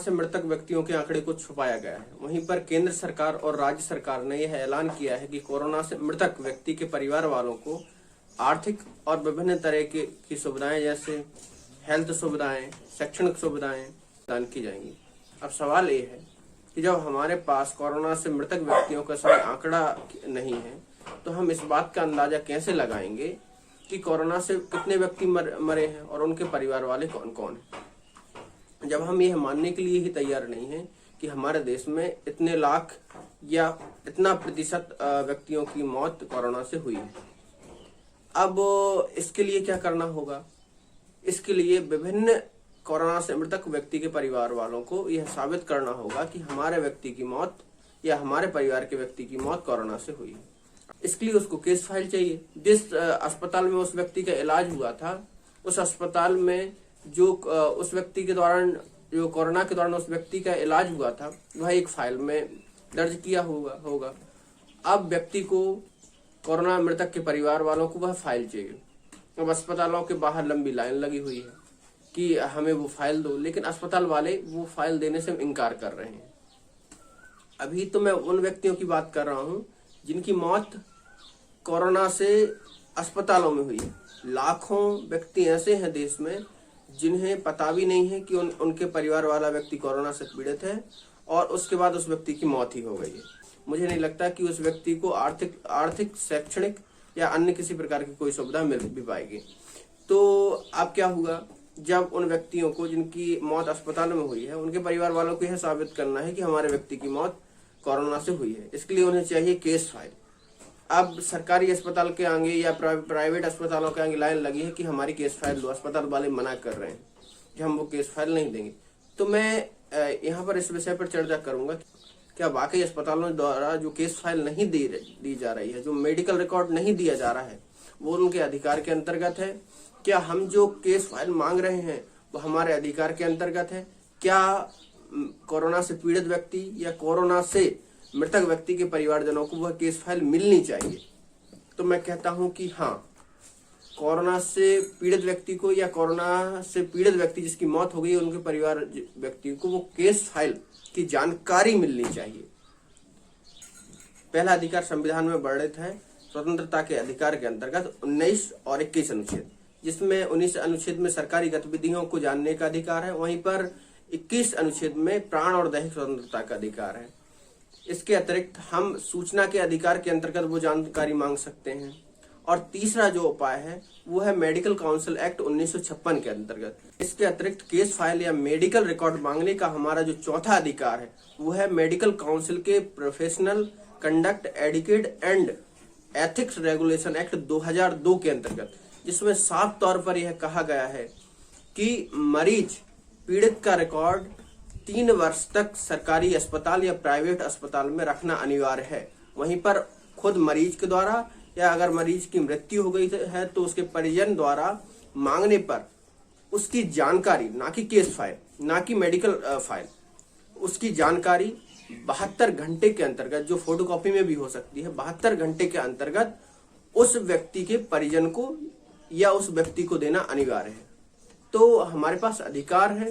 से मृतक व्यक्तियों के आंकड़े को छुपाया गया है। वहीं पर केंद्र सरकार और राज्य सरकार ने यह ऐलान किया है कि कोरोना से मृतक व्यक्ति के परिवार वालों को आर्थिक और विभिन्न तरह की सुविधाएं जैसे हेल्थ सुविधाएं, शैक्षणिक सुविधाएं प्रदान की जाएंगी। अब सवाल ये है कि जब हमारे पास कोरोना से मृतक व्यक्तियों का सही आंकड़ा नहीं है तो हम इस बात का अंदाजा कैसे लगाएंगे कि कोरोना से कितने व्यक्ति मरे हैं और उनके परिवार वाले कौन कौन हैं, जब हम यह मानने के लिए ही तैयार नहीं है कि हमारे देश में इतने लाख या इतना प्रतिशत व्यक्तियों की मौत कोरोना से हुई है। अब इसके लिए क्या करना होगा? इसके लिए विभिन्न कोरोना से मृतक व्यक्ति के परिवार वालों को यह साबित करना होगा कि हमारे व्यक्ति की मौत या हमारे परिवार के व्यक्ति की मौत कोरोना से हुई है। इसके लिए उसको केस फाइल चाहिए। जिस अस्पताल में उस व्यक्ति का इलाज हुआ था, उस अस्पताल में जो उस व्यक्ति के दौरान जो कोरोना के दौरान उस व्यक्ति का इलाज हुआ था वह एक फाइल में दर्ज किया होगा। अब व्यक्ति को, कोरोना मृतक के परिवार वालों को वह फाइल चाहिए। अब अस्पतालों के बाहर लंबी लाइन लगी हुई है कि हमें वो फाइल दो, लेकिन अस्पताल वाले वो फाइल देने से इनकार कर रहे हैं। अभी तो मैं उन व्यक्तियों की बात कर रहा हूं जिनकी मौत कोरोना से अस्पतालों में हुई है। लाखों व्यक्ति ऐसे हैं देश में जिन्हें पता भी नहीं है कि उनके परिवार वाला व्यक्ति कोरोना से पीड़ित है और उसके बाद उस व्यक्ति की मौत ही हो गई है। मुझे नहीं लगता कि उस व्यक्ति को आर्थिक, शैक्षणिक या अन्य किसी प्रकार की कोई सुविधा मिल भी पाएगी। तो अब क्या होगा जब उन व्यक्तियों को जिनकी मौत अस्पताल में हुई है उनके परिवार वालों को यह साबित करना है कि हमारे व्यक्ति की मौत कोरोना से हुई है। इसके लिए उन्हें चाहिए केस फाइल। अब सरकारी अस्पताल के आगे या प्राइवेट अस्पतालों के आगे लाइन लगी है कि हमारी केस फाइल दो। अस्पताल वाले मना कर रहे हैं कि हम वो केस फाइल नहीं देंगे। तो मैं यहाँ पर इस विषय पर चर्चा करूंगा, क्या वाकई अस्पतालों द्वारा जो केस फाइल नहीं दी जा रही है, जो मेडिकल रिकॉर्ड नहीं दिया जा रहा है, वो उनके अधिकार के अंतर्गत है? क्या हम जो केस फाइल मांग रहे हैं वो हमारे अधिकार के अंतर्गत है? क्या कोरोना से पीड़ित व्यक्ति या कोरोना से मृतक व्यक्ति के परिवारजनों को वह केस फाइल मिलनी चाहिए? तो मैं कहता हूं कि हाँ, कोरोना से पीड़ित व्यक्ति को या कोरोना से पीड़ित व्यक्ति जिसकी मौत हो गई उनके परिवार व्यक्ति को वो केस फाइल की जानकारी मिलनी चाहिए। पहला अधिकार संविधान में वर्णित है स्वतंत्रता के अधिकार के अंतर्गत 19 और 21 अनुच्छेद, जिसमें 19 अनुच्छेद में सरकारी गतिविधियों को जानने का अधिकार है, वहीं पर 21 अनुच्छेद में प्राण और दैहिक स्वतंत्रता का अधिकार है। इसके अतिरिक्त हम सूचना के अधिकार के अंतर्गत वो जानकारी मांग सकते हैं। और तीसरा जो उपाय है वो है मेडिकल काउंसिल एक्ट 1956 के अंतर्गत। इसके अतिरिक्त केस फाइल या मेडिकल रिकॉर्ड मांगने का हमारा जो चौथा अधिकार है वो है मेडिकल काउंसिल के professional conduct adequate and ethics regulation act 2002 के अंतर्गत, जिसमें साफ तौर पर यह कहा गया है कि मरीज पीड़ित का रिकॉर्ड 3 वर्ष तक सरकारी अस्पताल या प्राइवेट अस्पताल में रखना अनिवार्य है। वहीं पर खुद मरीज के द्वारा या अगर मरीज की मृत्यु हो गई है तो उसके परिजन द्वारा मांगने पर उसकी जानकारी, ना कि केस फाइल, ना कि मेडिकल फाइल, उसकी जानकारी 72 घंटे के अंतर्गत, जो फोटोकॉपी में भी हो सकती है, 72 घंटे के अंतर्गत उस व्यक्ति के परिजन को या उस व्यक्ति को देना अनिवार्य है। तो हमारे पास अधिकार है